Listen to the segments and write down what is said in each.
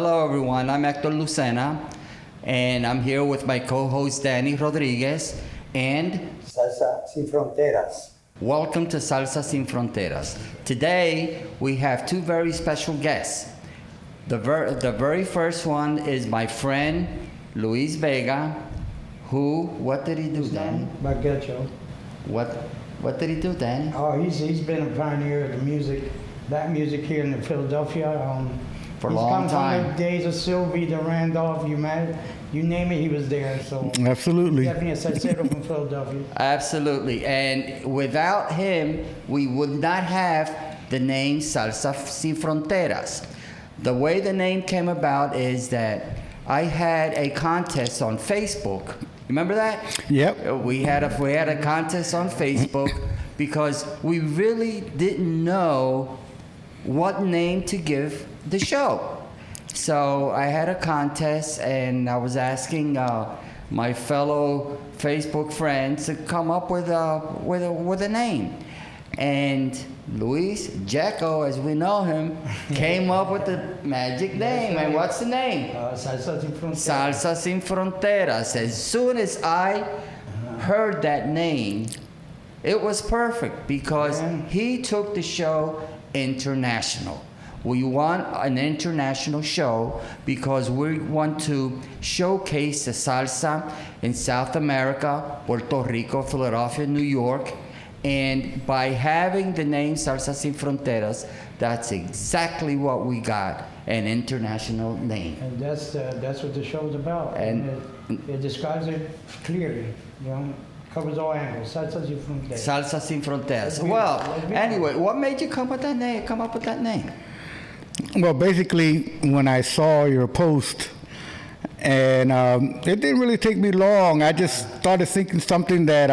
Hello, everyone. I'm Hector Lucena, and I'm here with my co-host Danny Rodriguez, and Salsa Sin Fronteras. welcome to Salsa Sin Fronteras. Today, we have two very special guests. The very first one is my friend Luis Vega, who, what did he do, Danny? Baguecho. What did he do, Danny? Oh, he's been a pioneer of the music, black music here in Philadelphia. For a he's long come time. From the days of Sylvie, the Randolph, you name it, he was there. So Absolutely. definitely a salsero from Philadelphia. Absolutely. And without him, we would not have the name Salsa Sin Fronteras. The way the name came about is that I had a contest on Facebook. Remember that? Yep. We had a contest on Facebook because we really didn't know what name to give the show. So I had a contest, and I was asking my fellow Facebook friends to come up with a name. And Luis Jacko, as we know him, came up with the magic name. And what's the name? Salsa Sin Fronteras. Salsa Sin Fronteras. As soon as I heard that name, it was perfect because he took the show international. We want an international show because we want to showcase the salsa in South America, Puerto Rico, Philadelphia, New York. And by having the name Salsa Sin Fronteras, that's exactly what we got, an international name. And that's what the show's about. And it describes it clearly, covers all angles. Salsa Sin Fronteras. Salsa Sin Fronteras. Let's be honest. Anyway, what made you come up with that name? Well, basically, when I saw your post, and it didn't really take me long. I just started thinking something that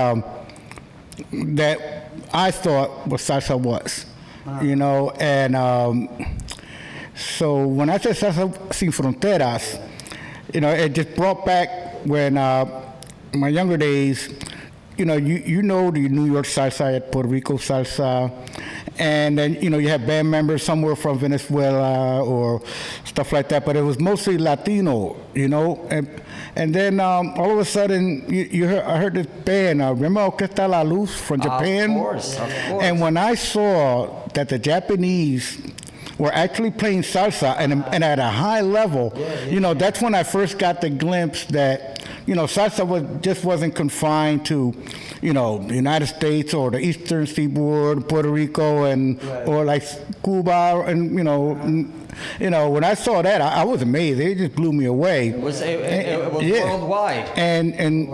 I thought what salsa was, and so when I said Salsa Sin Fronteras, it just brought back when my younger days. You know the New York salsa, Puerto Rico salsa, and then you have band members somewhere from Venezuela or stuff like that, but it was mostly Latino, and then all of a sudden I heard this band, remember Orquesta La Luz from Japan? Of course. And when I saw that the Japanese were actually playing salsa and at a high level, that's when I first got the glimpse that salsa wasn't confined to, the United States or the Eastern Seaboard, Puerto Rico, and or like Cuba, and when I saw that, I was amazed. It just blew me away. It was worldwide. And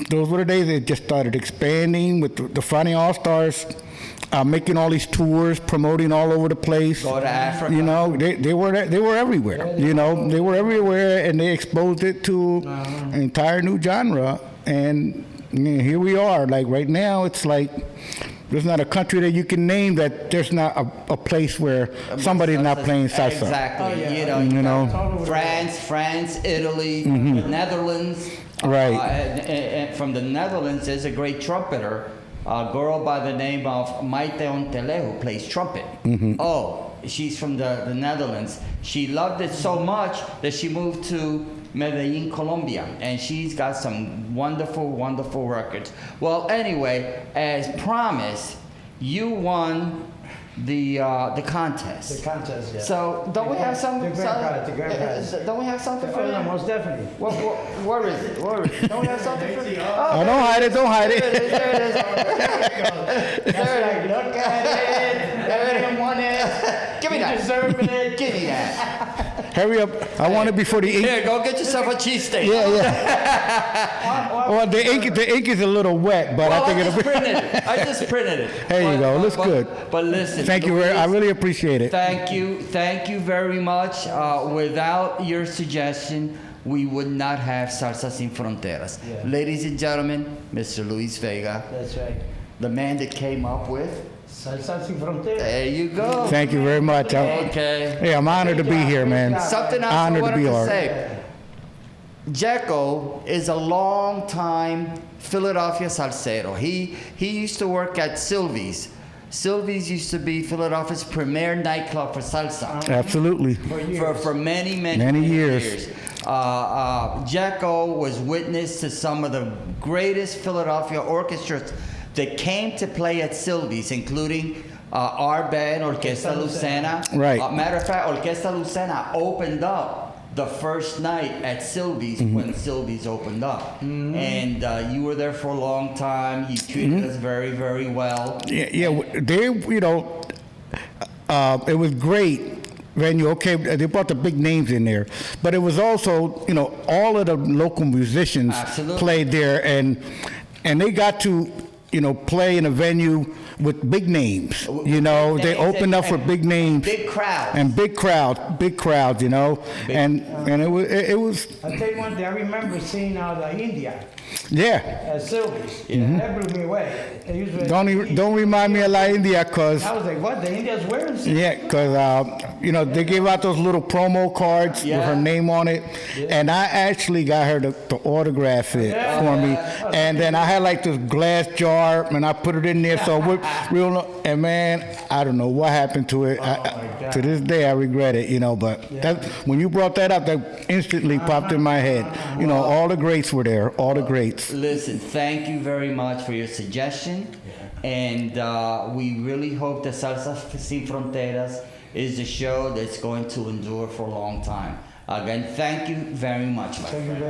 those were the days it just started expanding with the Friday All Stars. Making all these tours, promoting all over the place. Go to Africa. They were everywhere. They were everywhere, and they exposed it to an entire new genre. And here we are. Like right now, it's like there's not a country that you can name that there's not a place where somebody's not playing salsa. Exactly. France, Italy, the Netherlands. Right. And from the Netherlands, there's a great trumpeter. A girl by the name of Maite Ontele, who plays trumpet. Mm-hmm. Oh, she's from the Netherlands. She loved it so much that she moved to Medellin, Colombia, and she's got some wonderful, wonderful records. Well, anyway, as promised, you won the contest. The contest, yeah. So don't we have some? The grand prize. Don't we have something for you? Most definitely. Where is it? Don't we have something for you? Oh, don't hide it. Don't hide it. There it is. There it is. Look at it. There it won it. Give me that. You deserve it. Give me that. Hurry up. I want it before the ink. Here, go get yourself a cheesesteak. Yeah. Well, the ink is a little wet, but I think it'll be. I just printed it. There you go. Looks good. But listen. Thank you. I really appreciate it. Thank you very much. Without your suggestion, we would not have Salsa Sin Fronteras. Yeah. Ladies and gentlemen, Mr. Luis Vega, That's right. the man that came up with. Salsa Sin Fronteras. There you go. Thank you very much. Okay. Hey, I'm honored to be here, man. Something else I Honored to wanted be to here. say. Jacko is a long time Philadelphia salsero. He used to work at Sylvie's. Sylvie's used to be Philadelphia's premier nightclub for salsa. Absolutely. For many, many, Many years. Jacko was witness to some of the greatest Philadelphia orchestras that came to play at Sylvie's, including our band, Orquesta Lucena. Right. Matter of fact, Orquesta Lucena opened up the first night at Sylvie's when Sylvie's opened up. And you were there for a long time. You treated us very, very well. Yeah, they, it was great venue. Okay, they brought the big names in there, but it was also, all of the local musicians Absolutely. played there, and they got to, play in a venue with big names. They opened up for big names. Big crowds. And big crowds, and it was. I'll tell you one thing, I remember seeing India Yeah. at Sylvie's. That blew me away. They usually- Don't remind me of La India, cause I was like, what? The Indians wearing something? yeah, cause they gave out those little promo cards with her Yeah. name on it, and I actually got her to autograph it for me, and then I had like this glass jar, and I put it in there, so we're and man, I don't know what happened to it. To this day, I regret it, but that, when you brought that up, that instantly popped in my head. All the greats were there, all the greats. Listen, thank you very much for your suggestion. And we really hope that Salsa Sin Fronteras is a show that's going to endure for a long time. Again, thank you very much, my friend.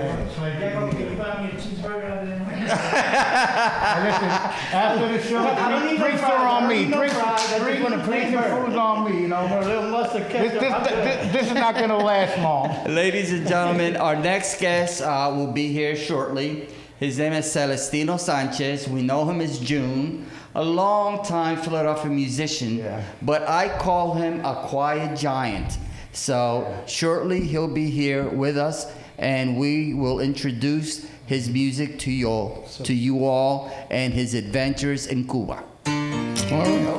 After the show, I don't need no drinks fries. are on I me. don't need no Drinks fries. I just want a plain and burger. food's on me. A little mustard ketchup. This is not gonna last long. Ladies and gentlemen, our next guest will be here shortly. His name is Celestino Sanchez. We know him as June, a long-time Philadelphia musician, but I call him a quiet giant. So shortly he'll be here with us, and we will introduce his music to you all, and his adventures in Cuba. All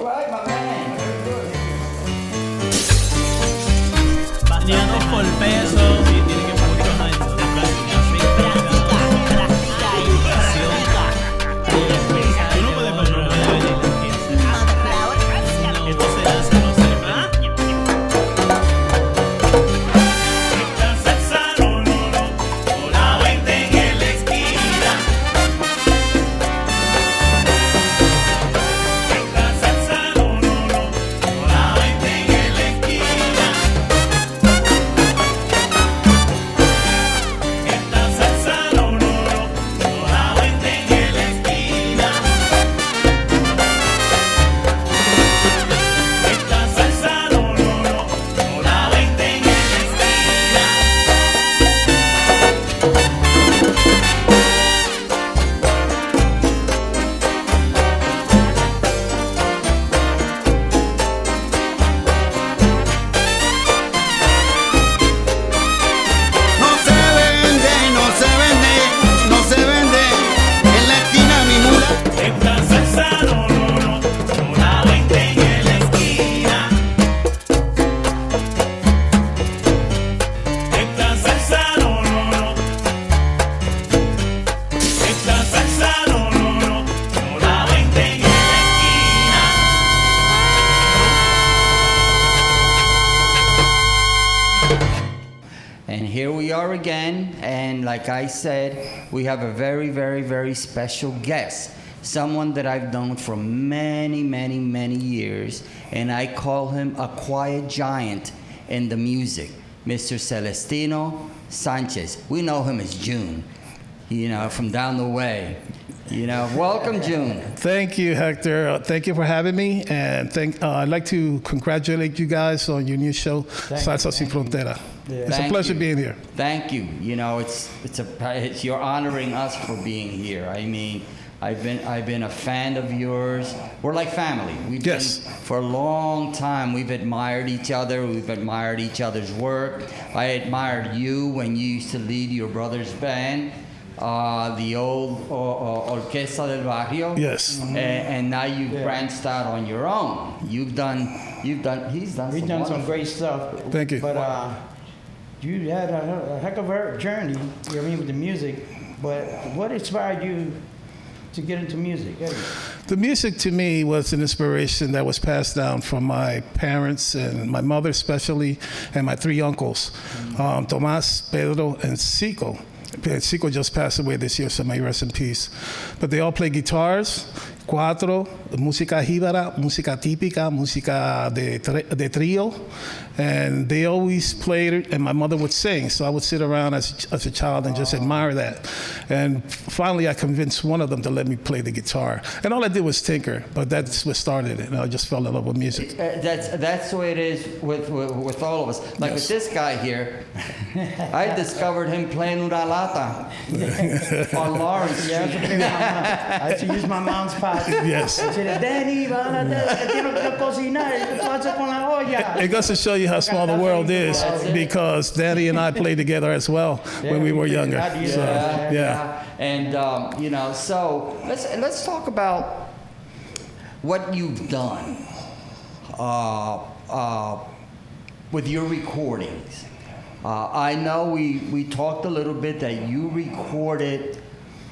right, my man. Bateando por peso y tiene que muchos años de práctica. Tú no puedes controlar el esto se hace, no se va. Esta salsa no la venden en la esquina. Esta salsa no la venden en la esquina. Esta salsa no la venden en la esquina. Esta salsa no la venden en la esquina. No se vende, no se vende, no se vende en la esquina mi mula. Esta salsa no la venden en la esquina. Esta salsa no esta salsa no la venden en la esquina. And here we are again, and like I said, we have a very, very, very special guest. Someone that I've known for many, many, many years, and I call him a quiet giant in the music, Mr. Celestino Sanchez. We know him as June, from down the way. Welcome, June. Thank you, Hector. Thank you for having me, and I'd like to congratulate you guys on your new show, Salsa Sin Frontera. It's a Thank pleasure you. being here. Thank you. You're honoring us for being here. I mean, I've been a fan of yours. We're like family. We've Yes. been for a long time. We've admired each other. We've admired each other's work. I admired you when you used to lead your brother's band, the old Orquesta del Barrio. Yes. And now you've branched out on your own. He's done We've done some wonderful- great stuff. Thank you. But you had a heck of a journey, with the music. But what inspired you to get into music? The music to me was an inspiration that was passed down from my parents and my mother especially, and my three uncles, Tomás, Pedro, and Cico. Cico just passed away this year, so may he rest in peace. But they all play guitars, cuatro, música jíbara, música típica, música de trío, and they always played it, and my mother would sing, so I would sit around as a child and just admire that. And finally, I convinced one of them to let me play the guitar. And all I did was tinker, but that's what started it, and I just fell in love with music. That's the way it is with all of us. Like with this guy here, I discovered him playing una lata on Lawrence Yeah, Street. I used to use my mom's pot. Yes. I said, Daddy, tengo que cocinar. ¿Qué pasa con la olla? It goes to show you how small the world is, because Daddy and I played together as well when we were younger. So, yeah. And you know, so let's talk about what you've done with your recordings. I know we talked a little bit that you recorded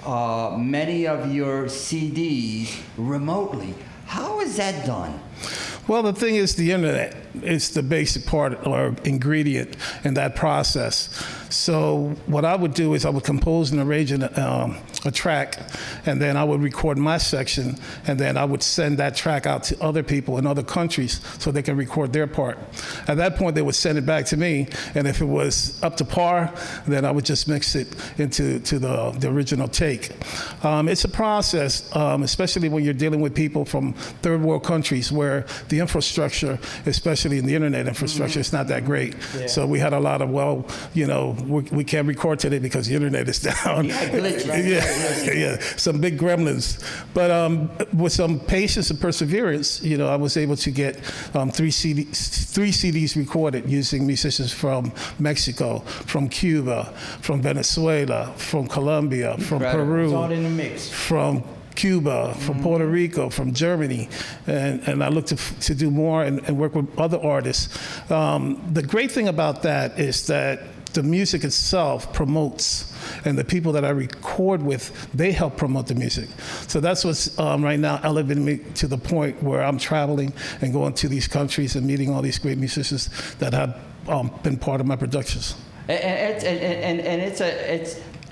many of your CDs remotely. How is that done? Well, the thing is, the internet is the basic part or ingredient in that process. So what I would do is I would compose and arrange a track, and then I would record my section, and then I would send that track out to other people in other countries so they can record their part. At that point, they would send it back to me, and if it was up to par, then I would just mix it into the original take. It's a process, especially when you're dealing with people from third world countries where the infrastructure, especially in the internet infrastructure, is not that great. Yeah. So we had a lot of, we can't record today because the internet is down. Yeah, some big gremlins. But with some patience and perseverance, I was able to get three CDs recorded using musicians from Mexico, from Cuba, from Venezuela, from Colombia, from Peru, It's all in the mix. from Cuba, from Puerto Rico, from Germany, and I look to do more and work with other artists. The great thing about that is that the music itself promotes, and the people that I record with, they help promote the music. So that's what's right now elevating me to the point where I'm traveling and going to these countries and meeting all these great musicians that have been part of my productions. And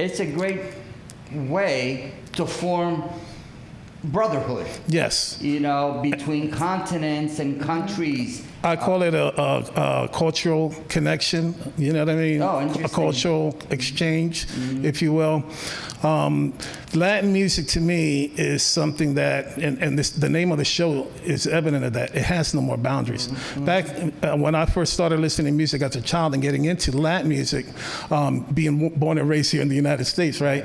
it's a great way to form brotherhood. Yes. Between continents and countries. I call it a cultural connection, you know what I mean? Oh, interesting. A cultural exchange, if you will. Latin music to me is something that, and the name of the show is evident of that, it has no more boundaries. Back when I first started listening to music as a child and getting into Latin music, being born and raised here in the United States, right?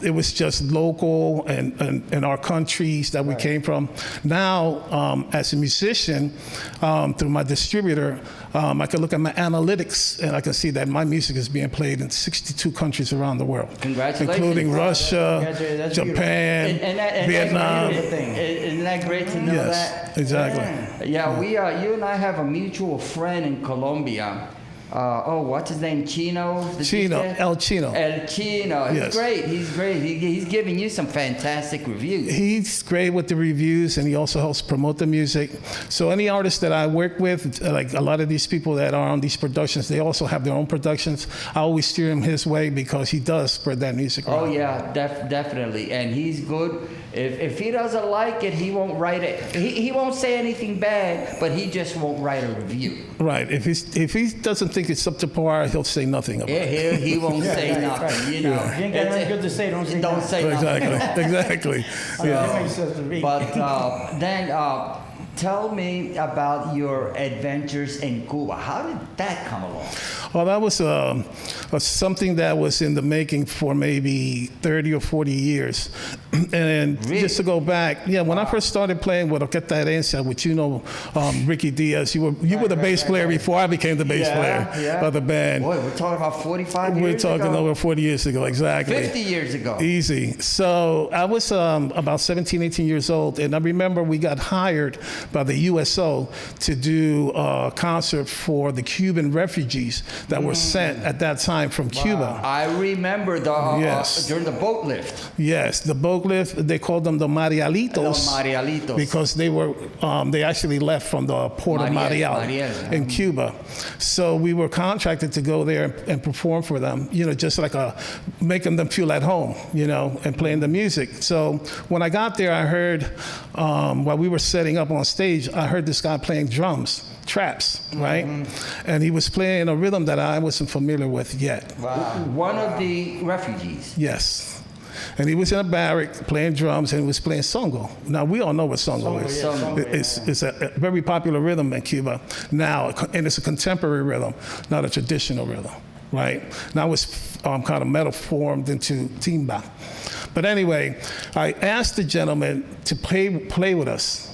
It was just local and our countries that we came from. Now, as a musician, through my distributor, I can look at my analytics and I can see that my music is being played in 62 countries around the world. Congratulations. Including Russia, That's Japan, And Vietnam. Isn't that great to know Yes, that? exactly. Yeah, you and I have a mutual friend in Colombia. What's his name? Chino? El Chino. El Chino. He's Yes. great. He's great. He's giving you some fantastic reviews. He's great with the reviews, and he also helps promote the music. So any artist that I work with, like a lot of these people that are on these productions, they also have their own productions. I always steer him his way because he does spread that music around. Oh yeah, definitely. And he's good. If he doesn't like it, he won't write it. He won't say anything bad, but he just won't write a review. Right. If he doesn't think it's up to par, he'll say nothing about it. He won't say nothing. You ain't got nothing good to say, don't say Don't nothing. say nothing. Exactly. That makes sense to me. But then tell me about your adventures in Cuba. How did that come along? Well, that was something that was in the making for maybe 30 or 40 years. And Really? just to go back, when I first started playing with Orquesta Herencia, which Ricky Diaz, you were the bass player before I became the bass player of the band. Boy, we're talking about 45 years We're talking ago? over 40 years ago, exactly. 50 years ago. Easy. So I was about 17, 18 years old, and I remember we got hired by the USO to do a concert for the Cuban refugees that were sent at that time from Cuba. I remember Yes. during the boat lift. Yes, the boat lift, they called them the Marialitos. Los Marialitos. Because they were, they actually left from the port of Mariel in Cuba. So we were contracted to go there and perform for them, just like making them feel at home, and playing the music. So when I got there, I heard, while we were setting up on stage, I heard this guy playing drums, traps, right? And he was playing a rhythm that I wasn't familiar with yet. Wow. One of the refugees. Yes. And he was in a barrack playing drums and he was playing songo. Now, we all know what songo is. Songo. It's a very popular rhythm in Cuba now, and it's a contemporary rhythm, not a traditional rhythm, right? Now it's kind of metal formed into timba. But anyway, I asked the gentleman to play with us.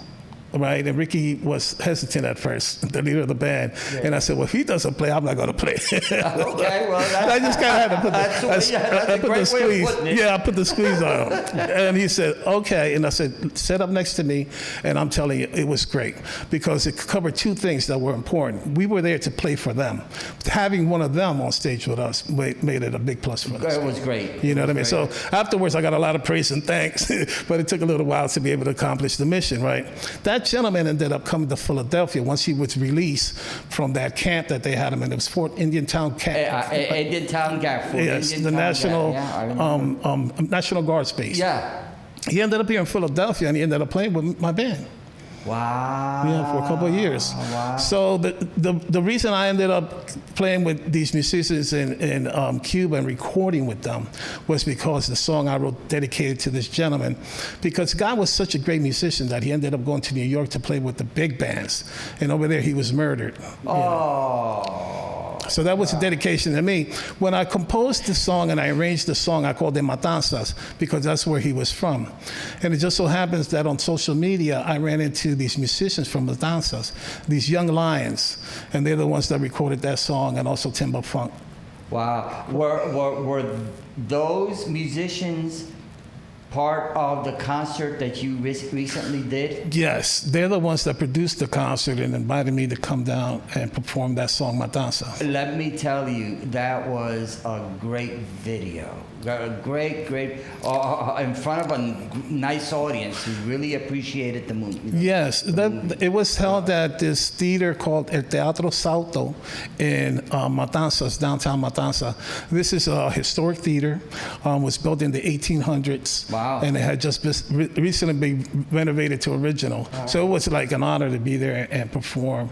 Right, and Ricky was hesitant at first, the leader of the band, and I said, "Well, if he doesn't play, I'm not going to play." Okay, well, I just kind of had to put that's a great way of squeeze. putting it. Yeah, I put the squeeze on him, and he said, "Okay," and I said, "Sit up next to me," and I'm telling you, it was great because it covered two things that were important. We were there to play for them. Having one of them on stage with us made it a big plus for us. It was great. You know what I mean? So afterwards, I got a lot of praise and thanks, but it took a little while to be able to accomplish the mission, right? That gentleman ended up coming to Philadelphia once he was released from that camp that they had him in. It was Fort Indian Town Camp. Indian Town Gap. Yes, Indian the Town National Gap. Yeah, I remember. National Guard Base. Yeah. He ended up here in Philadelphia, and he ended up playing with my band. Wow. Yeah, for a couple of years. Wow. So the reason I ended up playing with these musicians in Cuba and recording with them was because the song I wrote dedicated to this gentleman, because the guy was such a great musician that he ended up going to New York to play with the big bands, and over there he was murdered. Oh. So that was a dedication to me. When I composed the song and I arranged the song, I called it Matanzas because that's where he was from. And it just so happens that on social media, I ran into these musicians from Matanzas, these young lions, and they're the ones that recorded that song and also Timber Funk. Wow. Were those musicians part of the concert that you recently did? Yes, they're the ones that produced the concert and invited me to come down and perform that song, Matanza. Let me tell you, that was a great video. A great, in front of a nice audience who really appreciated the movie. Yes, it was held at this theater called El Teatro Salto in Matanzas, downtown Matanzas. This is a historic theater, was built in the 1800s. Wow. And it had just recently been renovated to original. Wow. So it was like an honor to be there and perform.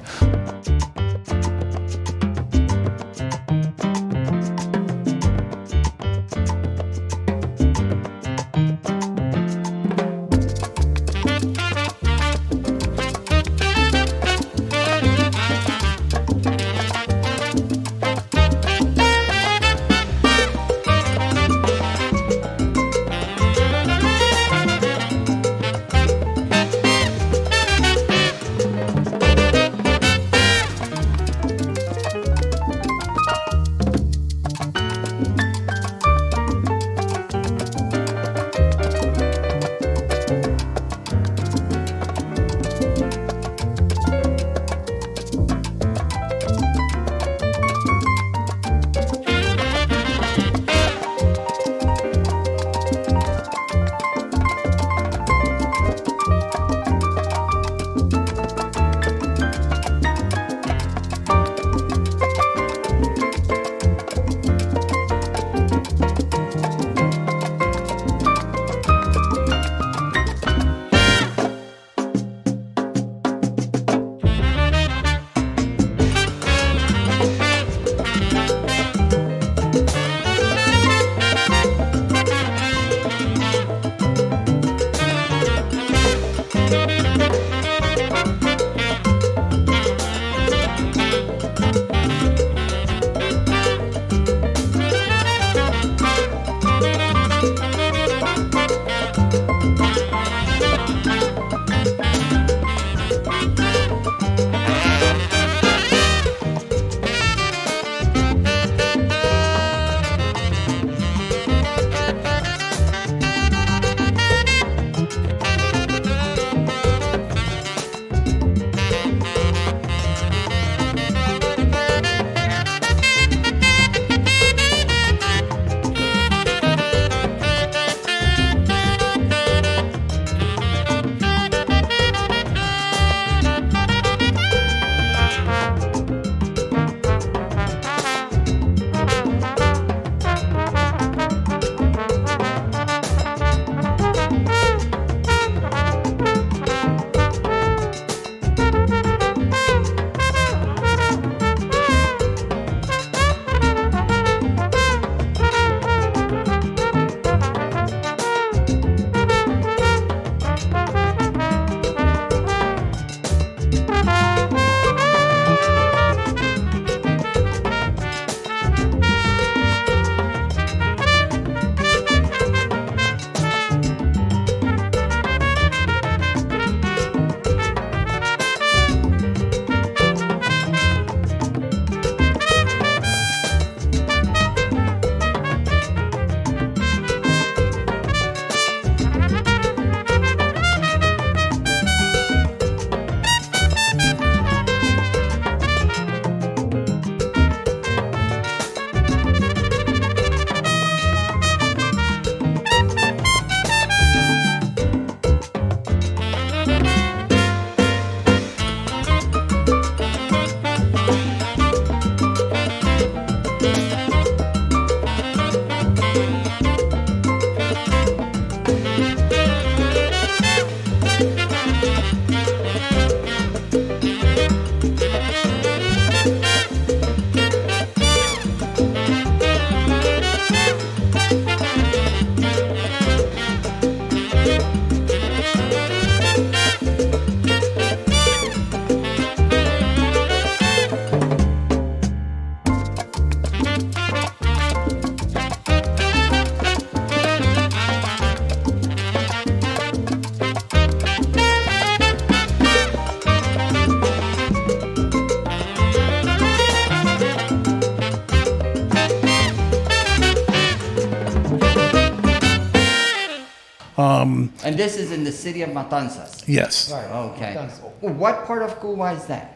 this is in the city of Matanzas. Yes. Right. Okay. Matanzas. What part of Cuba is that?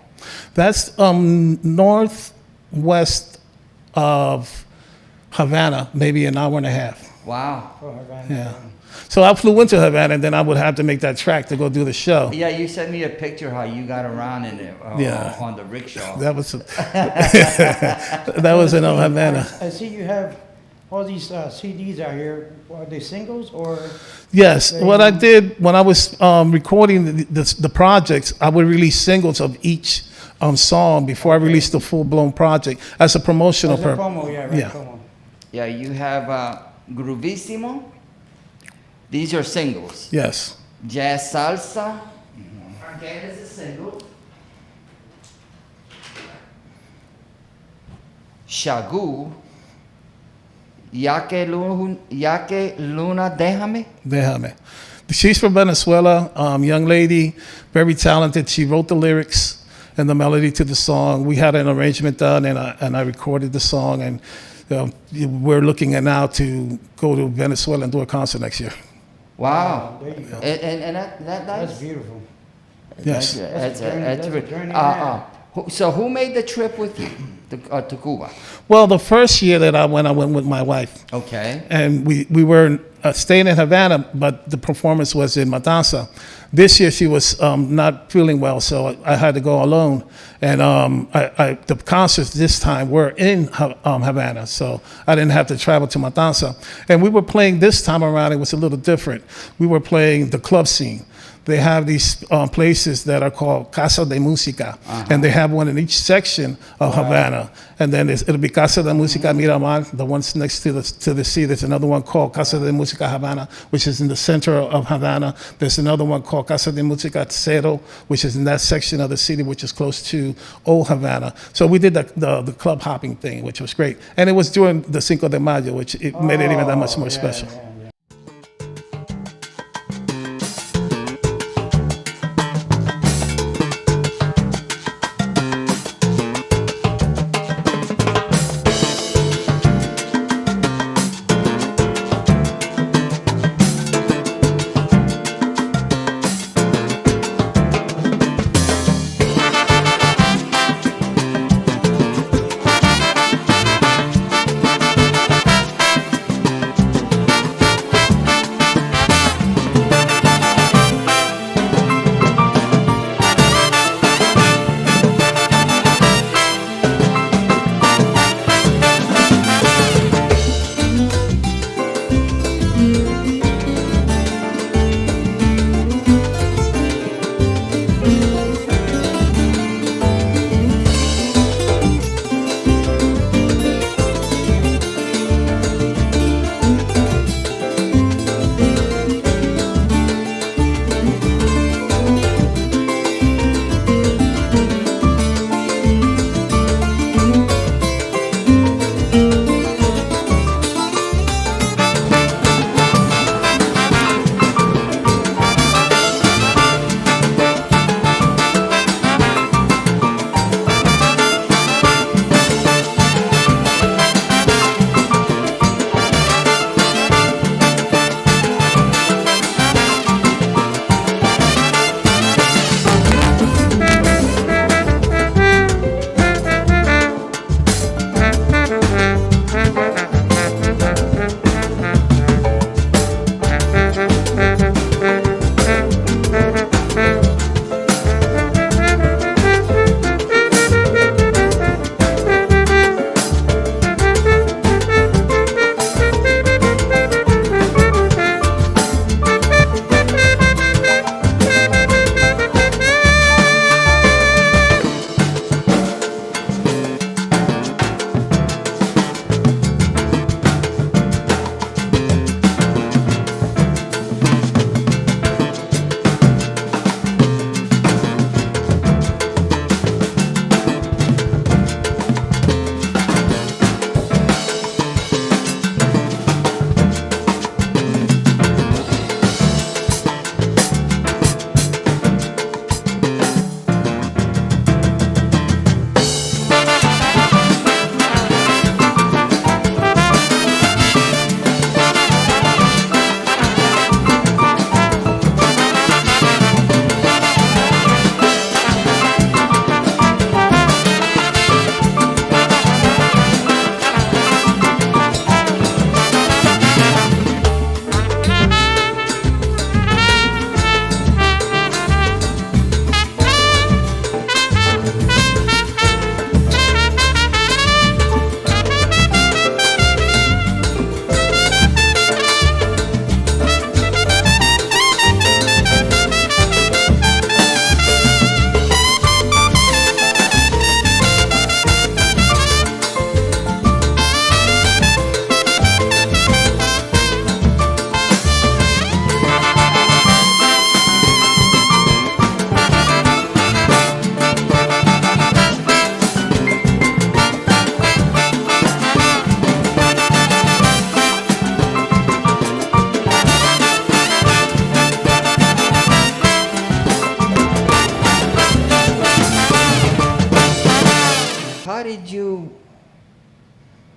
That's northwest of Havana, maybe an hour and a half. Wow. Oh, Havana. Yeah. So I flew into Havana, and then I would have to make that track to go do the show. Yeah, you sent me a picture how you got around in it Yeah. on the rickshaw. That was that was in Havana. I see you have all these CDs out here. Are they singles or? Yes, what I did when I was recording the projects, I would release singles of each song before I released the full-blown project as a promotional As a purpose. promo, yeah, right, Yeah. promo. Yeah, you have Groovissimo. These are singles. Yes. Jazz Salsa. Again, is a single. Shagoo. Ya que Luna Déjame. Déjame. She's from Venezuela, young lady, very talented. She wrote the lyrics and the melody to the song. We had an arrangement done, and I recorded the song, and we're looking at now to go to Venezuela and do a concert next year. Wow. There you go. And that's That's beautiful. Yes. That's a journey- that's a good. journey and a half. So who made the trip with you to Cuba? Well, the first year that I went with my wife. Okay. And we were staying in Havana, but the performance was in Matanza. This year she was not feeling well, so I had to go alone. And the concerts this time were in Havana, so I didn't have to travel to Matanza. And we were playing this time around, it was a little different. We were playing the club scene. They have these places that are called Casa de Música, and they have one in each section of Havana. And then it'll be Casa de Música Miramar, the ones next to the sea. There's another one called Casa de Música Havana, which is in the center of Havana. There's another one called Casa de Música Cero, which is in that section of the city, which is close to Old Havana. So we did the club hopping thing, which was great. And it was during the Cinco de Mayo, which it made it even that much more Yeah, special. yeah, yeah.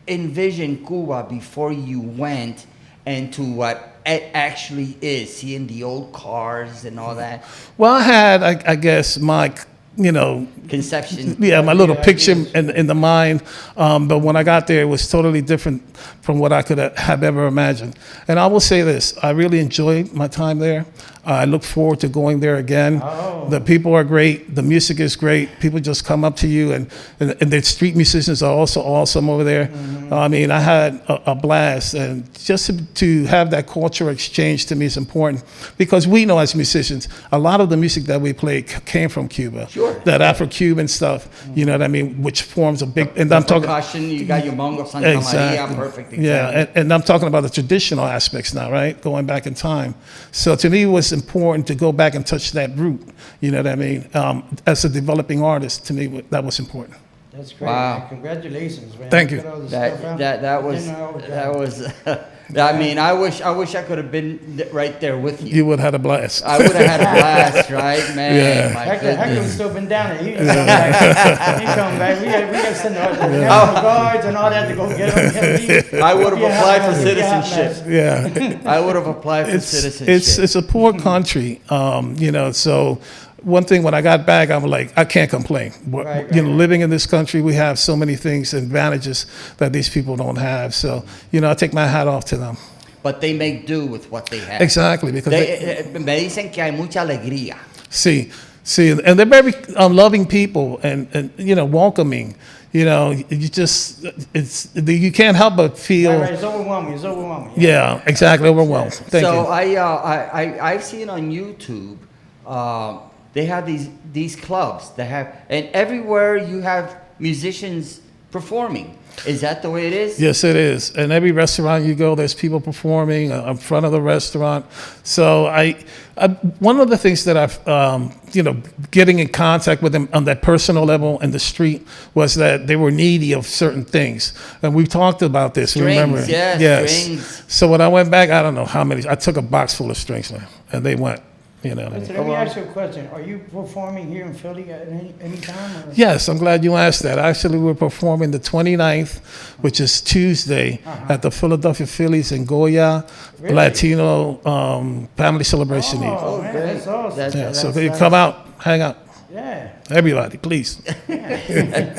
envision Cuba before you went into what it actually is, seeing the old cars and all that Well, I had, I guess, my, you know, conception? yeah, my little picture in the mind. But when I got there, it was totally different from what I could have ever imagined. And I will say this, I really enjoyed my time there. I look forward to going there again. Oh. The people are great. The music is great. People just come up to you, and the street musicians are also awesome over there. I mean, I had a blast. And just to have that cultural exchange to me is important, because we know as musicians, a lot of the music that we play came from Cuba. Sure. That Afro-Cuban stuff, you know what I mean, which forms a big, and I'm talking, Percussion, you got your Mongo Santa Maria, perfect example. yeah, and I'm talking about the traditional aspects now, right? Going back in time. So to me, it was important to go back and touch that root. You know what I mean? As a developing artist, to me, that was important. That's great. Wow. Man. Congratulations, man. Thank you. Got all this stuff out. That I was didn't know that was. I mean, I wish I could have been right there with you. You would have had a blast. I would have had a blast, right, man? Yeah. My Hector's goodness. still been down there. He come back. He come back. We got to send the National Guards and all that to go get him. I would have Yeah, applied for yeah, citizenship. Yeah. I would have applied for citizenship. It's a poor country, you know. So one thing, when I got back, I'm like, I can't complain. Right, You know, right. living in this country, we have so many things, advantages that these people don't have. So, you know, I take my hat off to them. But they make do with what they have. Exactly, because Me dicen que hay mucha alegría. see, and they're very loving people, and you know, welcoming. You know, you just you can't help but feel. Right, it's overwhelming. It's overwhelming. Yeah, exactly, overwhelmed. Thank So you. I've seen on YouTube, they have these clubs that have, and everywhere you have musicians performing. Is that the way it is? Yes, it is. And every restaurant you go, there's people performing in front of the restaurant. So one of the things that I've, you know, getting in contact with them on that personal level in the street was that they were needy of certain things. And we've talked about this, Strings, remember? yes, strings. So when I went back, I don't know how many, I took a box full of strings, man, and they went, you know. So let me ask you a question. Are you performing here in Philly at any time? Or? Yes, I'm glad you asked that. Actually, we're performing the 29th, which is Tuesday, at the Philadelphia Phillies in Goya Really? Latino Family Celebration Eve. Oh, man, that's awesome. Yeah, so you come out, hang out. Yeah. Everybody, please.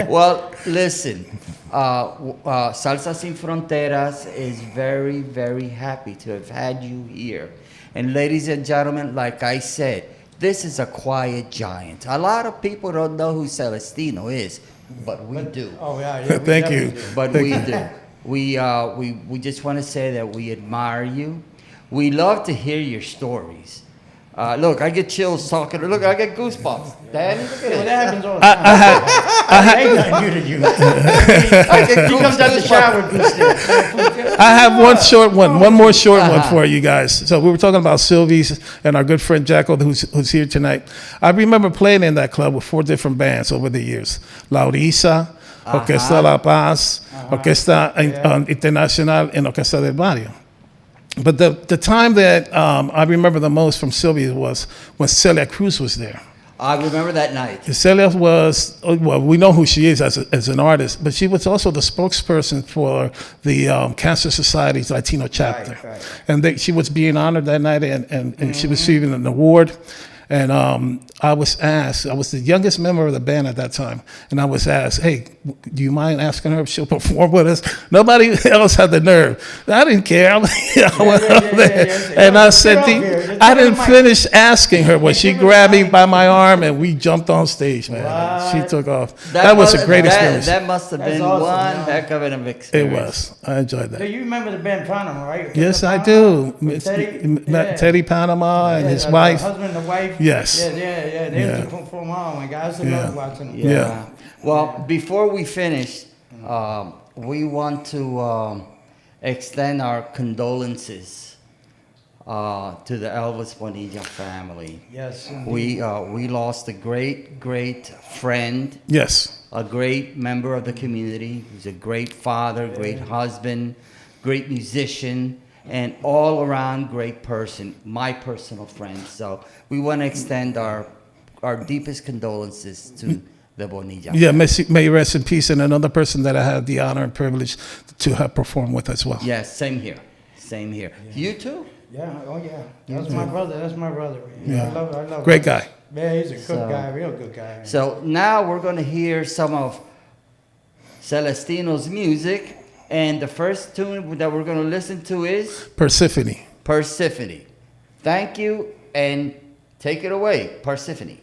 Well, listen, Salsa Sin Fronteras is very, very happy to have had you here. And ladies and gentlemen, like I said, this is a quiet giant. A lot of people don't know who Celestino is, but we do. Oh, yeah. Yeah. we Thank you. definitely do. But we do. We just want to say that we admire you. We love to hear your stories. Look, I get chills talking. Look, I get goosebumps. Danny, look at Well, it. that happens all the time. I ain't nothing new to you. I get He comes out the goosebumps. shower with goose I have one more short one for you guys. So we were talking about Sylvie's and our good friend Jacko, who's here tonight. I remember playing in that club with 4 different bands over the years. La Odyssey, Orquesta La Paz, Orquesta Internacional, and Orquesta del Barrio. But the time that I remember the most from Sylvia was when Celia Cruz was there. I remember that night. Celia was, well, we know who she is as an artist, but she was also the spokesperson for the Cancer Society's Latino chapter. right. And she was being honored that night, and she was receiving an award. And I was asked, I was the youngest member of the band at that time, and I was asked, hey, do you mind asking her if she'll perform with us? Nobody else had the nerve. I didn't care. I went up there, and I said, I didn't finish asking her when she grabbed me by my arm, and we jumped on stage, man. She took off. That was a great experience. That must have That's been awesome, one yeah. heck of an It experience. was. I enjoyed So that. you remember the band Panama, right? Yes, I Panama? do. With Teddy? Teddy Panama and Yeah, his the wife. husband and the wife. Yes. Yeah. They Yeah. used to perform. Oh my God, I used to Yeah. love watching them. Yeah. Well, before we finish, we want to extend our condolences to the Elvis Bonilla family. Yes. We lost a great friend, Yes. a great member of the community. He's a great father, great husband, great musician, and all around great person, my personal friend. So we want to extend our deepest condolences to de Bonilla. Yeah, may you rest in peace. And another person that I had the honor and privilege to have performed with as well. Yes, same here. Same here. You too? Yeah, oh yeah. That's my brother. That's my brother. Yeah. I love Great him. guy. Yeah, he's a good So- guy, real good guy. So now we're going to hear some of Celestino's music. And the first tune that we're going to listen to is Persephone. Persephone. Thank you, and take it away, Persephone.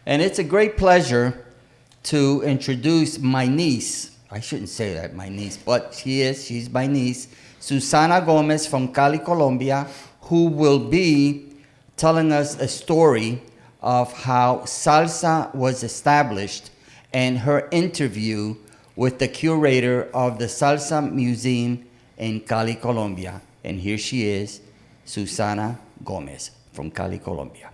And it's a great pleasure to introduce my niece, I shouldn't say that, my niece, but she's my niece, Susana Gomez from Cali, Colombia, who will be telling us a story of how salsa was established and her interview with the curator of the Salsa Museum in Cali, Colombia. And here she is, Susana Gomez from Cali, Colombia.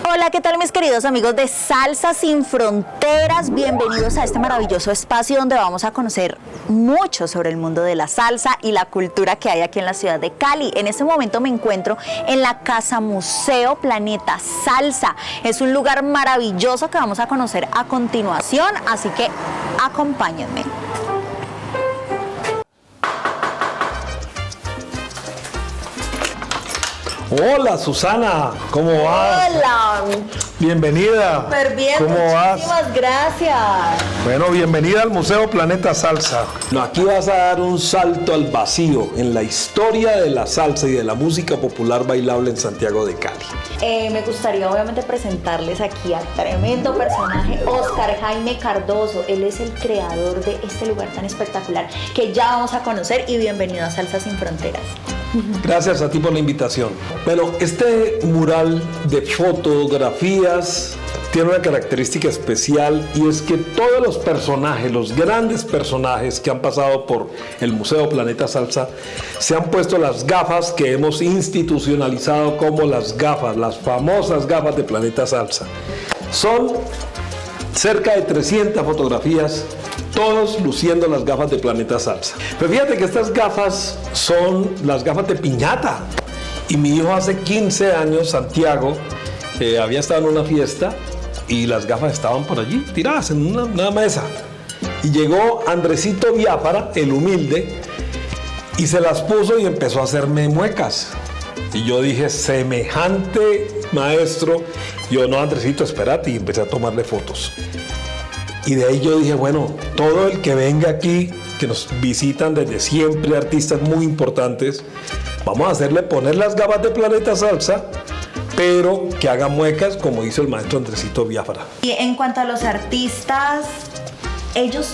Hola, ¿qué tal mis queridos amigos de Salsa Sin Fronteras? Bienvenidos a este maravilloso espacio donde vamos a conocer mucho sobre el mundo de la salsa y la cultura que hay aquí en la ciudad de Cali. En este momento me encuentro en la Casa Museo Planeta Salsa. Es un lugar maravilloso que vamos a conocer a continuación, así que acompáñenme. Hola Susana, ¿cómo vas? Hola, Bienvenida. súper bien, ¿Cómo vas? muchísimas gracias. Bueno, bienvenida al Museo Planeta Salsa. No, aquí vas a dar un salto al vacío en la historia de la salsa y de la música popular bailable en Santiago de Cali. Me gustaría obviamente presentarles aquí al tremendo personaje Oscar Jaime Cardoso. Él es el creador de este lugar tan espectacular que ya vamos a conocer, y bienvenido a Salsa Sin Fronteras. Gracias a ti por la invitación. Bueno, este mural de fotografías tiene una característica especial, y es que todos los personajes, los grandes personajes que han pasado por el Museo Planeta Salsa, se han puesto las gafas que hemos institucionalizado como las gafas, las famosas gafas de Planeta Salsa. Son cerca de 300 fotografías, todos luciendo las gafas de Planeta Salsa. Pero fíjate que estas gafas son las gafas de piñata. Y mi hijo hace 15 años, Santiago, había estado en una fiesta y las gafas estaban por allí, tiradas en una mesa. Y llegó Andresito Biafara, el humilde, y se las puso y empezó a hacerme muecas. Y yo dije, semejante maestro. Yo, no, Andresito, espérate, y empecé a tomarle fotos. Y de ahí yo dije, bueno, todo el que venga aquí, que nos visitan desde siempre, artistas muy importantes, vamos a hacerle poner las gafas de Planeta Salsa, pero que haga muecas como hizo el maestro Andresito Biafara. Y en cuanto a los artistas, ellos,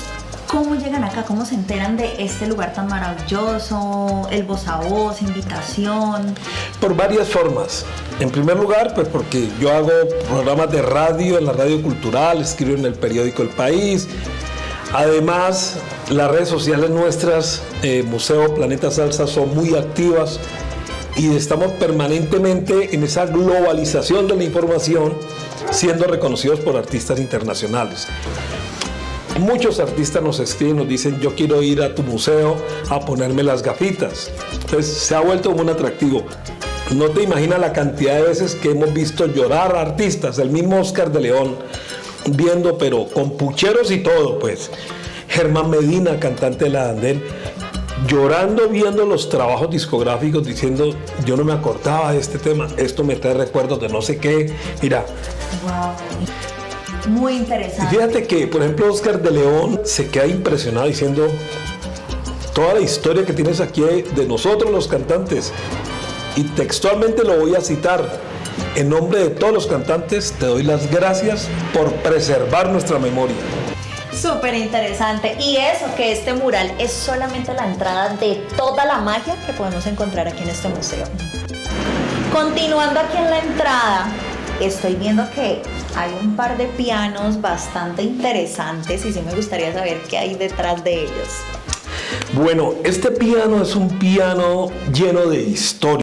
¿cómo llegan acá? ¿Cómo se enteran de este lugar tan maravilloso? El voz a voz, invitación. Por varias formas. En primer lugar, pues porque yo hago programas de radio en la radio cultural, escribo en el periódico El País. Además, las redes sociales nuestras, Museo Planeta Salsa, son muy activas y estamos permanentemente en esa globalización de la información, siendo reconocidos por artistas internacionales. Muchos artistas nos escriben, nos dicen, yo quiero ir a tu museo a ponerme las gafitas. Entonces se ha vuelto como un atractivo. No te imaginas la cantidad de veces que hemos visto llorar a artistas, el mismo Oscar de León, viendo, pero con pucheros y todo, pues. Germán Medina, cantante de la Andén, llorando viendo los trabajos discográficos, diciendo, yo no me acordaba de este tema, esto me trae recuerdos de no sé qué. Mira. Wow. Muy interesante. Y fíjate que, por ejemplo, Oscar de León se queda impresionado diciendo, toda la historia que tienes aquí de nosotros los cantantes. Y textualmente lo voy a citar. En nombre de todos los cantantes, te doy las gracias por preservar nuestra memoria. Súper interesante. Y eso, que este mural es solamente la entrada de toda la magia que podemos encontrar aquí en este museo. Continuando aquí en la entrada, estoy viendo que hay un par de pianos bastante interesantes y sí me gustaría saber qué hay detrás de ellos. Bueno, este piano es un piano lleno de historia.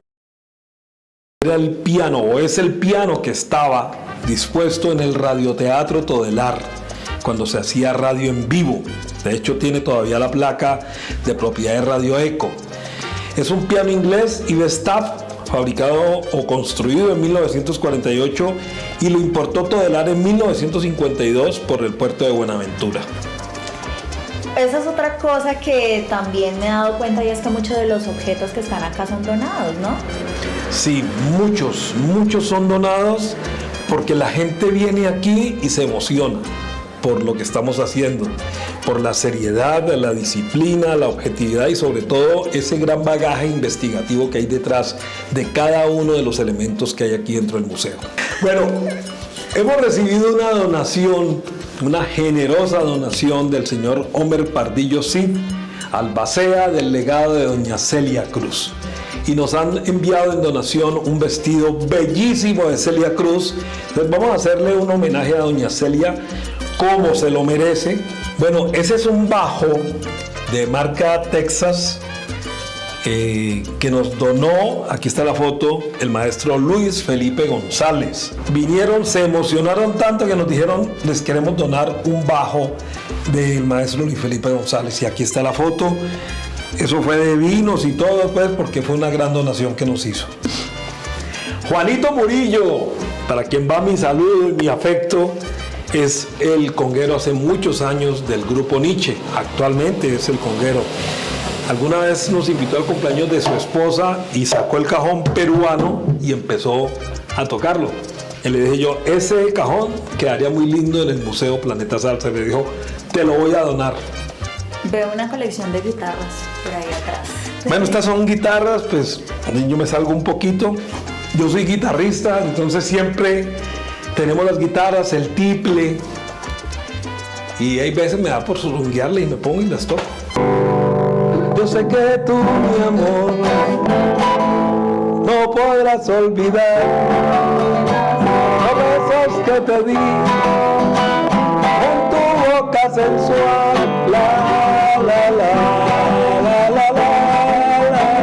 Era el piano, o es el piano que estaba dispuesto en el radioteatro Todelar, cuando se hacía radio en vivo. De hecho, tiene todavía la placa de propiedad de Radio Eco. Es un piano inglés Staff, fabricado o construido en 1948, y lo importó Todelar en 1952 por el puerto de Buenaventura. Esa es otra cosa que también me he dado cuenta, y es que muchos de los objetos que están acá son donados, ¿no? Sí, muchos son donados porque la gente viene aquí y se emociona por lo que estamos haciendo, por la seriedad, la disciplina, la objetividad y sobre todo ese gran bagaje investigativo que hay detrás de cada uno de los elementos que hay aquí dentro del museo. Bueno, Hemos recibido una donación, una generosa donación del señor Homer Pardillo Cid, albacea del legado de doña Celia Cruz. Y nos han enviado en donación un vestido bellísimo de Celia Cruz. Entonces vamos a hacerle un homenaje a doña Celia como se lo merece. Bueno, ese es un bajo de marca Texas que nos donó, aquí está la foto, el maestro Luis Felipe González. Vinieron, se emocionaron tanto que nos dijeron, les queremos donar un bajo del maestro Luis Felipe González. Y aquí está la foto. Eso fue de vinos y todo, pues, porque fue una gran donación que nos hizo. Juanito Murillo, para quien va mi saludo y mi afecto, es el conguero hace muchos años del grupo Nietzsche. Actualmente es el conguero. Alguna vez nos invitó al cumpleaños de su esposa y sacó el cajón peruano y empezó a tocarlo. Y le dije yo, ese cajón quedaría muy lindo en el Museo Planeta Salsa. Y me dijo, te lo voy a donar. Veo una colección de guitarras por ahí atrás. Bueno, estas son guitarras, pues yo me salgo un poquito. Yo soy guitarrista, entonces siempre tenemos las guitarras, el tiple. Y hay veces me da por surunguearle y me pongo y las toco. Yo sé que tú, mi amor, no podrás olvidar los besos que te di en tu boca sensual. La, la, la, la, la, la, la, la.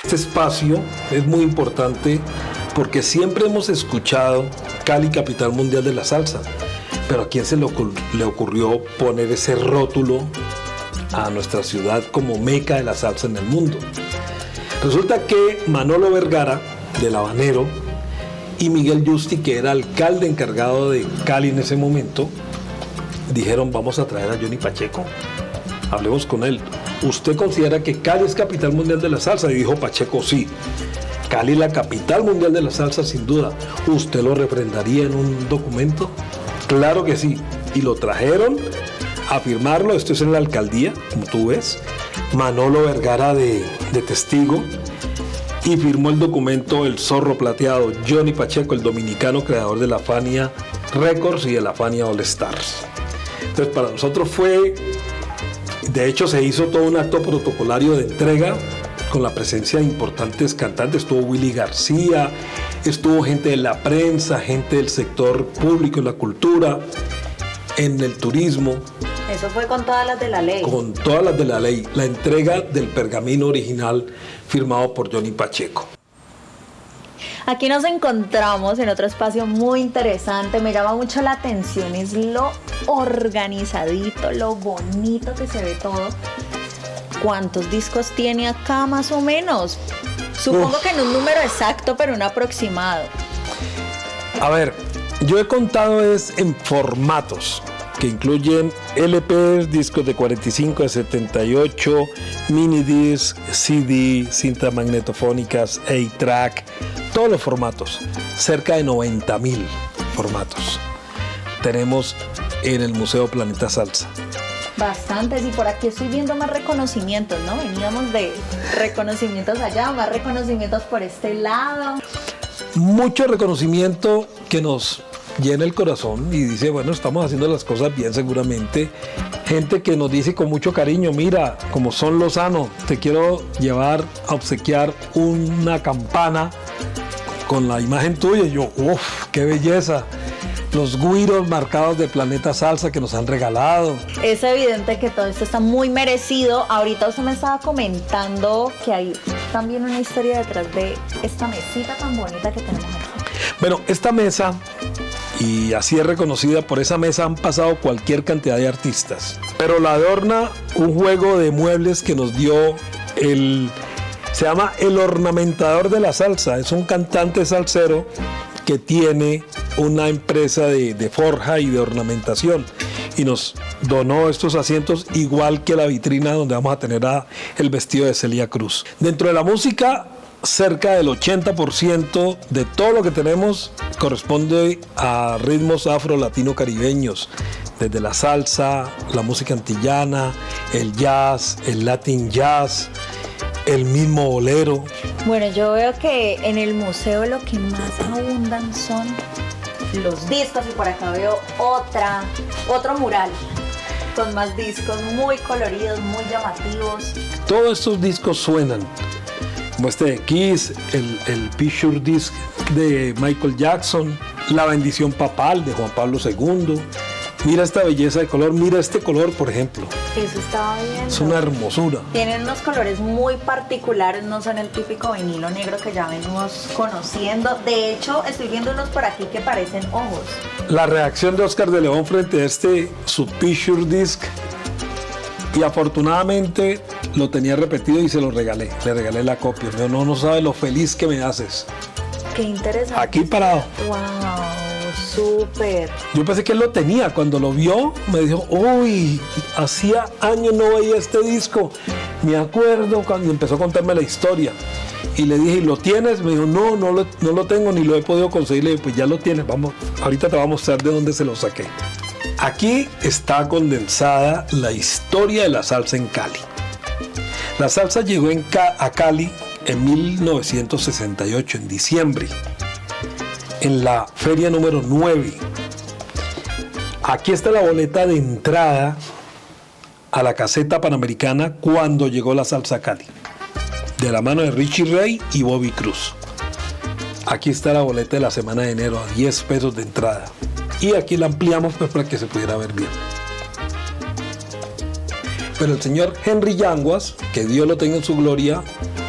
Este espacio es muy importante porque siempre hemos escuchado Cali, capital mundial de la salsa, pero ¿a quién se le ocurrió poner ese rótulo a nuestra ciudad como meca de la salsa en el mundo? Resulta que Manolo Vergara, del Habanero, y Miguel Justi, que era alcalde encargado de Cali en ese momento, dijeron, vamos a traer a Johnny Pacheco, hablemos con él. ¿Usted considera que Cali es capital mundial de la salsa? Y dijo Pacheco, sí. Cali es la capital mundial de la salsa, sin duda. ¿Usted lo refrendaría en un documento? Claro que sí. Y lo trajeron a firmarlo. Esto es en la alcaldía, como tú ves. Manolo Vergara de testigo. Y firmó el documento el zorro plateado, Johnny Pacheco, el dominicano creador de la Fania Records y de la Fania All Stars. Entonces, para nosotros fue... De hecho, se hizo todo un acto protocolario de entrega con la presencia de importantes cantantes. Estuvo Willy García, estuvo gente de la prensa, gente del sector público, en la cultura, en el turismo. Eso fue con todas las de la ley. Con todas las de la ley. La entrega del pergamino original firmado por Johnny Pacheco. Aquí nos encontramos en otro espacio muy interesante, me llama mucho la atención, es lo organizadito, lo bonito que se ve todo. ¿Cuántos discos tiene acá más o menos? Supongo que en un número exacto, pero un aproximado. A ver, yo he contado es en formatos que incluyen LPs, discos de 45, de 78, mini disc, CD, cintas magnetofónicas, 8-track, todos los formatos, cerca de 90,000 formatos tenemos en el Museo Planeta Salsa. Bastantes, y por aquí estoy viendo más reconocimientos, ¿no? Veníamos de reconocimientos allá, más reconocimientos por este lado. Mucho reconocimiento que nos llena el corazón y dice, bueno, estamos haciendo las cosas bien seguramente. Gente que nos dice con mucho cariño, mira, como Son Lozano, te quiero llevar a obsequiar una campana con la imagen tuya. Y yo, uff, qué belleza. Los güiros marcados de Planeta Salsa que nos han regalado. Es evidente que todo esto está muy merecido. Ahorita usted me estaba comentando que hay también una historia detrás de esta mesita tan bonita que tenemos aquí. Bueno, esta mesa, y así es reconocida, por esa mesa han pasado cualquier cantidad de artistas, pero la adorna un juego de muebles que nos dio se llama el ornamentador de la salsa. Es un cantante salsero que tiene una empresa de forja y de ornamentación y nos donó estos asientos, igual que la vitrina donde vamos a tener el vestido de Celia Cruz. Dentro de la música cerca del 80% de todo lo que tenemos corresponde a ritmos afro-latino-caribeños, desde la salsa, la música antillana, el jazz, el latin jazz, el mismo bolero. Bueno, yo veo que en el museo lo que más abundan son los discos y por acá veo otro mural con más discos muy coloridos, muy llamativos. Todos estos discos suenan, como este de Kiss, el Picture Disc de Michael Jackson, La bendición papal de Juan Pablo II. Mira esta belleza de color, mira este color, por ejemplo. Eso estaba viendo. Es una hermosura. Tienen unos colores muy particulares, no son el típico vinilo negro que ya venimos conociendo. De hecho, estoy viendo unos por aquí que parecen ojos. La reacción de Oscar de León frente a este su Picture Disc, y afortunadamente lo tenía repetido y se lo regalé. Le regalé la copia. Me dijo, no sabe lo feliz que me haces. Qué interesante. Aquí parado. Wow, súper. Yo pensé que él lo tenía. Cuando lo vio, me dijo, uy, hacía años no veía este disco. Me acuerdo cuando empezó a contarme la historia. Y le dije, ¿y lo tienes? Me dijo, no lo tengo ni lo he podido conseguir. Le dije, pues ya lo tienes, vamos, ahorita te voy a mostrar de dónde se lo saqué. Aquí está condensada la historia de la salsa en Cali. La salsa llegó a Cali en 1968, en diciembre, en la feria número 9. Aquí está la boleta de entrada a la caseta panamericana cuando llegó la salsa a Cali, de la mano de Richie Ray y Bobby Cruz. Aquí está la boleta de la semana de enero a 10 pesos de entrada. Y aquí la ampliamos pues para que se pudiera ver bien. Pero el señor Henry Yanguas, que Dios lo tenga en su gloria,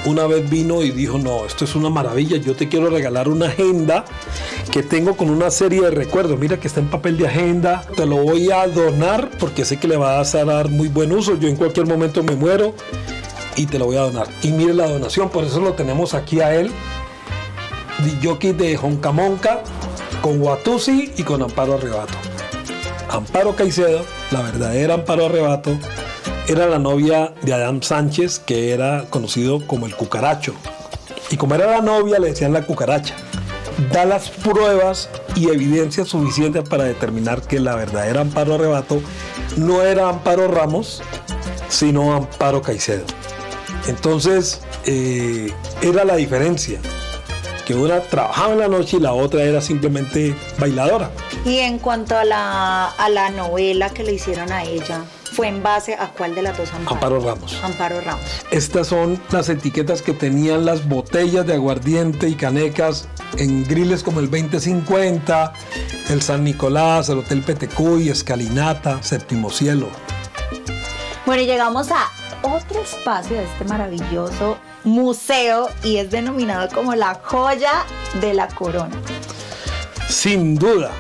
una vez vino y dijo, no, esto es una maravilla, yo te quiero regalar una agenda que tengo con una serie de recuerdos. Mira que está en papel de agenda, te lo voy a donar porque sé que le vas a dar muy buen uso. Yo en cualquier momento me muero y te lo voy a donar. Y mire la donación, por eso lo tenemos aquí a él. Jockey de Joncamonca, con Watusi y con Amparo Arrebato. Amparo Caicedo, la verdadera Amparo Arrebato, era la novia de Adam Sánchez, que era conocido como el Cucaracho. Y como era la novia, le decían la Cucaracha. Da las pruebas y evidencias suficientes para determinar que la verdadera Amparo Arrebato no era Amparo Ramos, sino Amparo Caicedo. Entonces, era la diferencia, que una trabajaba en la noche y la otra era simplemente bailadora. Y en cuanto a la novela que le hicieron a ella, ¿fue en base a cuál de las dos Amparo? Amparo Ramos. Amparo Ramos. Estas son las etiquetas que tenían las botellas de aguardiente y canecas en griles como el 2050, el San Nicolás, el Hotel Petecuy, Escalinata, Séptimo Cielo. Bueno, y llegamos a otro espacio de este maravilloso museo y es denominado como la joya de la corona. Sin duda,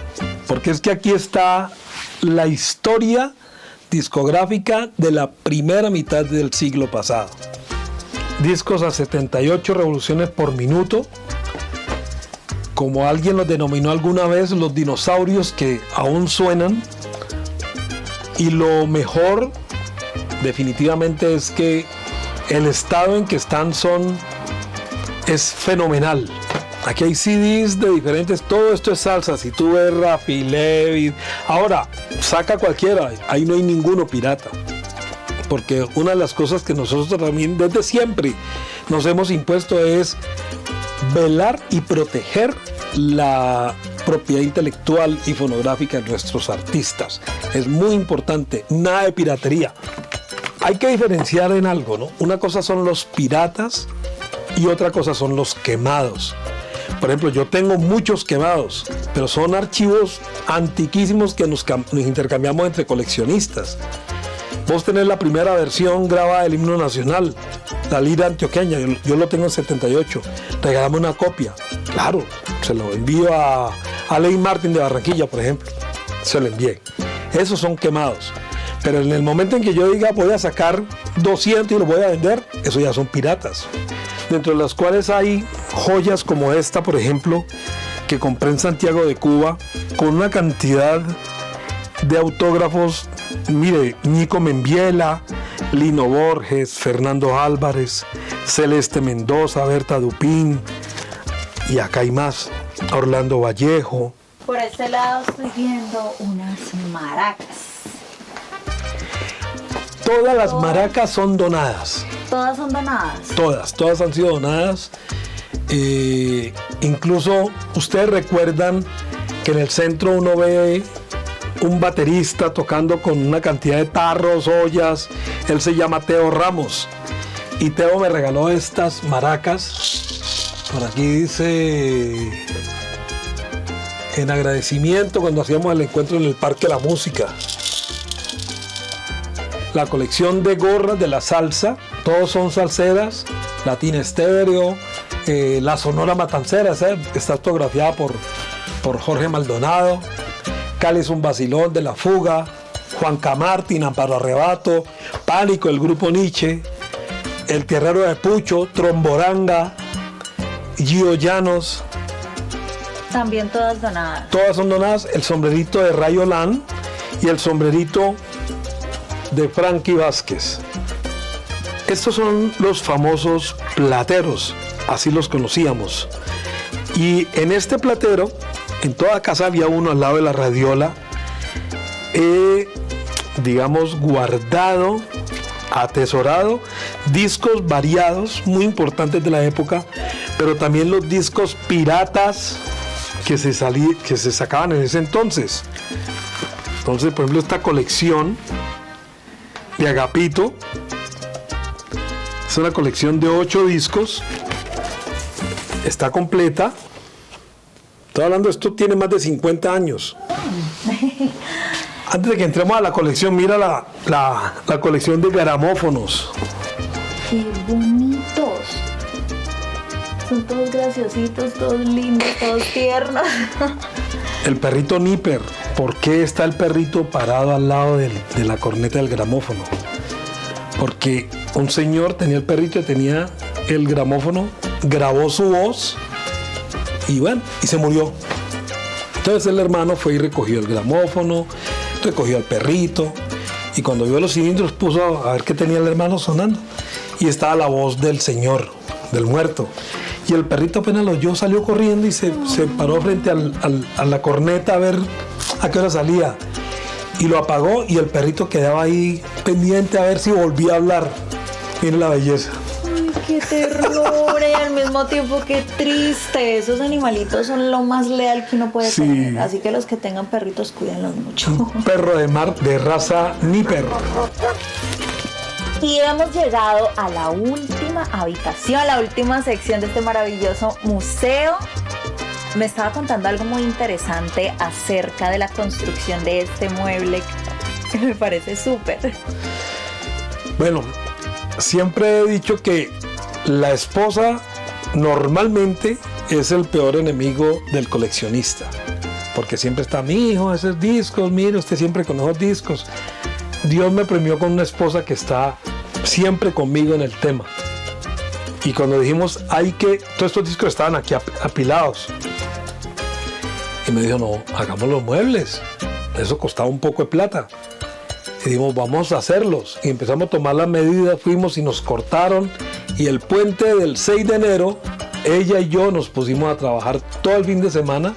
porque es que aquí está la historia discográfica de la primera mitad del siglo pasado. Discos a 78 revoluciones por minuto, como alguien los denominó alguna vez, los dinosaurios que aún suenan. Y lo mejor definitivamente es que el estado en que están es fenomenal. Aquí hay CDs de diferentes, todo esto es salsa. Si tú ves Rafi, Levi, ahora saca cualquiera, ahí no hay ninguno pirata. Porque una de las cosas que nosotros también desde siempre nos hemos impuesto es velar y proteger la propiedad intelectual y fonográfica de nuestros artistas. Es muy importante, nada de piratería. Hay que diferenciar en algo, ¿no? Una cosa son los piratas y otra cosa son los quemados. Por ejemplo, yo tengo muchos quemados, pero son archivos antiquísimos que nos intercambiamos entre coleccionistas. Vos tenés la primera versión grabada del himno nacional, la lira antioqueña, yo lo tengo en 78. Regálame una copia. Claro, se lo envío a Ley Martin de Barranquilla, por ejemplo. Se lo envié. Esos son quemados. Pero en el momento en que yo diga voy a sacar 200 y los voy a vender, eso ya son piratas. Dentro de las cuales hay joyas como esta, por ejemplo, que compré en Santiago de Cuba, con una cantidad de autógrafos. Mire, Nico Membiela, Lino Borges, Fernando Álvarez, Celeste Mendoza, Berta Dupín, y acá hay más, Orlando Vallejo. Por este lado estoy viendo unas maracas. Todas las maracas son donadas. Todas son donadas. Todas han sido donadas. Incluso ustedes recuerdan que en el centro uno ve un baterista tocando con una cantidad de tarros, ollas. Él se llama Teo Ramos. Y Teo me regaló estas maracas. Por aquí dice, en agradecimiento cuando hacíamos el encuentro en el Parque de la Música. La colección de gorras de la salsa, todos son salseras, Latina Estéreo, la Sonora Matancera, está autografiada por Jorge Maldonado. Cali es un vacilón de La Fuga, Juan Camartín, Amparo Arrebato, Pánico, el grupo Nietzsche, El Tierrero de Pucho, Tromboranga, Gio Llanos. También todas donadas. Todas son donadas, el sombrerito de Ray Olan y el sombrerito de Frankie Vázquez. Estos son los famosos plateros, así los conocíamos. Y en este platero, en toda casa había uno al lado de la radiola, digamos, guardado, atesorado, discos variados, muy importantes de la época, pero también los discos piratas que se sacaban en ese entonces. Entonces, por ejemplo, esta colección de Agapito es una colección de 8 discos, está completa. Estoy hablando, esto tiene más de 50 años. Antes de que entremos a la colección, mira la colección de gramófonos. ¡Qué bonitos! Son todos graciositos, todos lindos, todos tiernos. El perrito Nipper. ¿Por qué está el perrito parado al lado de la corneta del gramófono? Porque un señor tenía el perrito y tenía el gramófono, grabó su voz y bueno, y se murió. Entonces el hermano fue y recogió el gramófono, recogió al perrito y cuando vio los cilindros puso a ver qué tenía el hermano sonando y estaba la voz del señor, del muerto. Y el perrito apenas lo oyó, salió corriendo y se paró frente a la corneta a ver a qué hora salía. Y lo apagó y el perrito quedaba ahí pendiente a ver si volvía a hablar. Miren la belleza. ¡Ay, qué terror! Y al mismo tiempo, qué triste. Esos animalitos son lo más leal que uno puede tener. Así que los que tengan perritos, cuídenlos mucho. Un perro de mar de raza Nipper. Y hemos llegado a la última habitación, la última sección de este maravilloso museo. Me estaba contando algo muy interesante acerca de la construcción de este mueble que me parece súper. Bueno, siempre he dicho que la esposa normalmente es el peor enemigo del coleccionista. Porque siempre está, mi hijo, esos discos, mire usted siempre con esos discos. Dios me premió con una esposa que está siempre conmigo en el tema. Y cuando dijimos, todos estos discos estaban aquí apilados. Y me dijo, no, hagamos los muebles. Eso costaba un poco de plata. Y dijimos, vamos a hacerlos. Y empezamos a tomar las medidas, fuimos y nos cortaron. Y el puente del 6 de enero, ella y yo nos pusimos a trabajar todo el fin de semana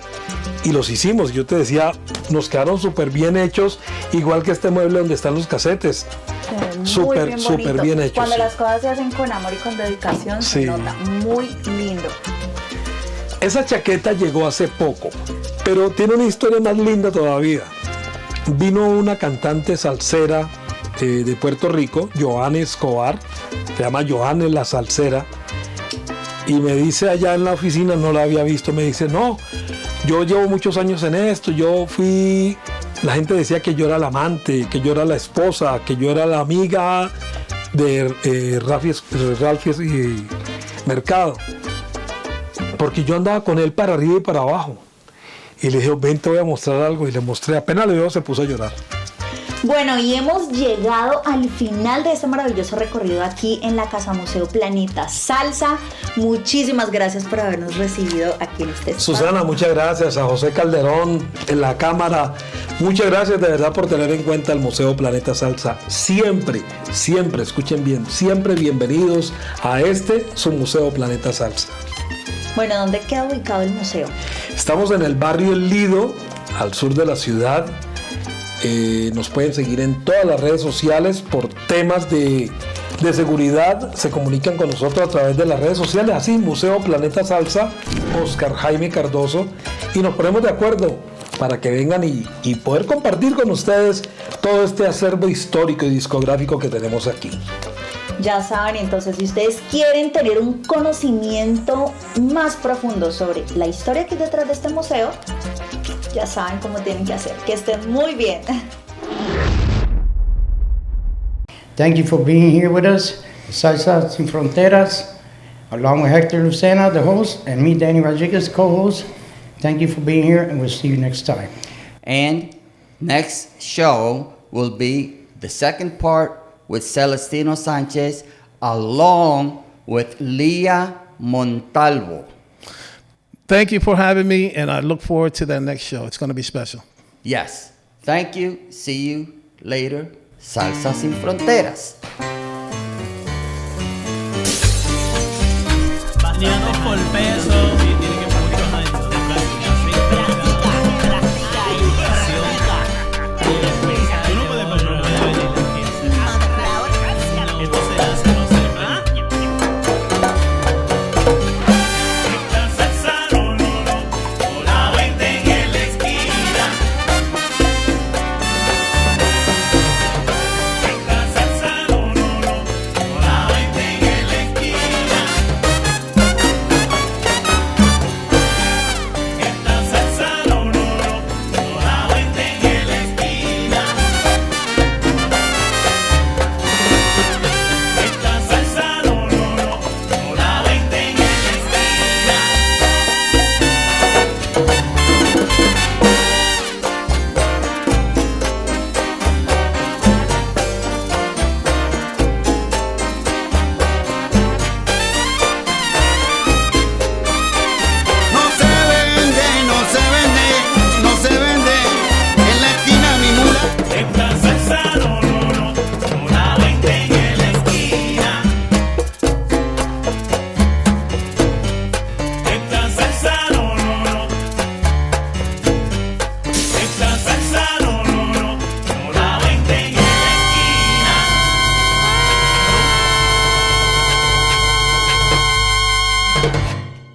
y los hicimos. Yo te decía, nos quedaron súper bien hechos, igual que este mueble donde están los casetes. Súper bien hechos. Cuando sí. las cosas se hacen con amor y con dedicación, Sí. se nota muy lindo. Esa chaqueta llegó hace poco, pero tiene una historia más linda todavía. Vino una cantante salsera de Puerto Rico, Johanne Escobar, se llama Johanne la Salsera, y me dice allá en la oficina, no la había visto, me dice, no, yo llevo muchos años en esto, la gente decía que yo era la amante, que yo era la esposa, que yo era la amiga de Ralphie y Mercado, porque yo andaba con él para arriba y para abajo. Y le dije, ven, te voy a mostrar algo. Y le mostré, apenas le veo, se puso a llorar. Bueno, y hemos llegado al final de este maravilloso recorrido aquí en la Casa Museo Planeta Salsa. Muchísimas gracias por habernos recibido aquí en este espacio. Susana, muchas gracias. A José Calderón en la cámara, muchas gracias de verdad por tener en cuenta el Museo Planeta Salsa. Siempre, siempre, escuchen bien, siempre bienvenidos a su Museo Planeta Salsa. Bueno, ¿dónde queda ubicado el museo? Estamos en el barrio El Lido, al sur de la ciudad. Nos pueden seguir en todas las redes sociales por temas de seguridad. Se comunican con nosotros a través de las redes sociales, así Museo Planeta Salsa, Oscar Jaime Cardoso, y nos ponemos de acuerdo para que vengan y poder compartir con ustedes todo este acervo histórico y discográfico que tenemos aquí. Ya saben, entonces, si ustedes quieren tener un conocimiento más profundo sobre la historia que hay detrás de este museo, ya saben cómo tienen que hacer. Que estén muy bien. Thank you for being here with us. Salsa Sin Fronteras, along with Hector Lucena, the host, and me, Danny Rodriguez, co-host. Thank you for being here, and we'll see you next time. And next show will be the second part with Celestino Sanchez along with Leah Montalvo. Thank you for having me, and I look forward to that next show. It's going to be special. Yes. Thank you. See you later. Salsa Sin Fronteras. Baneando por peso.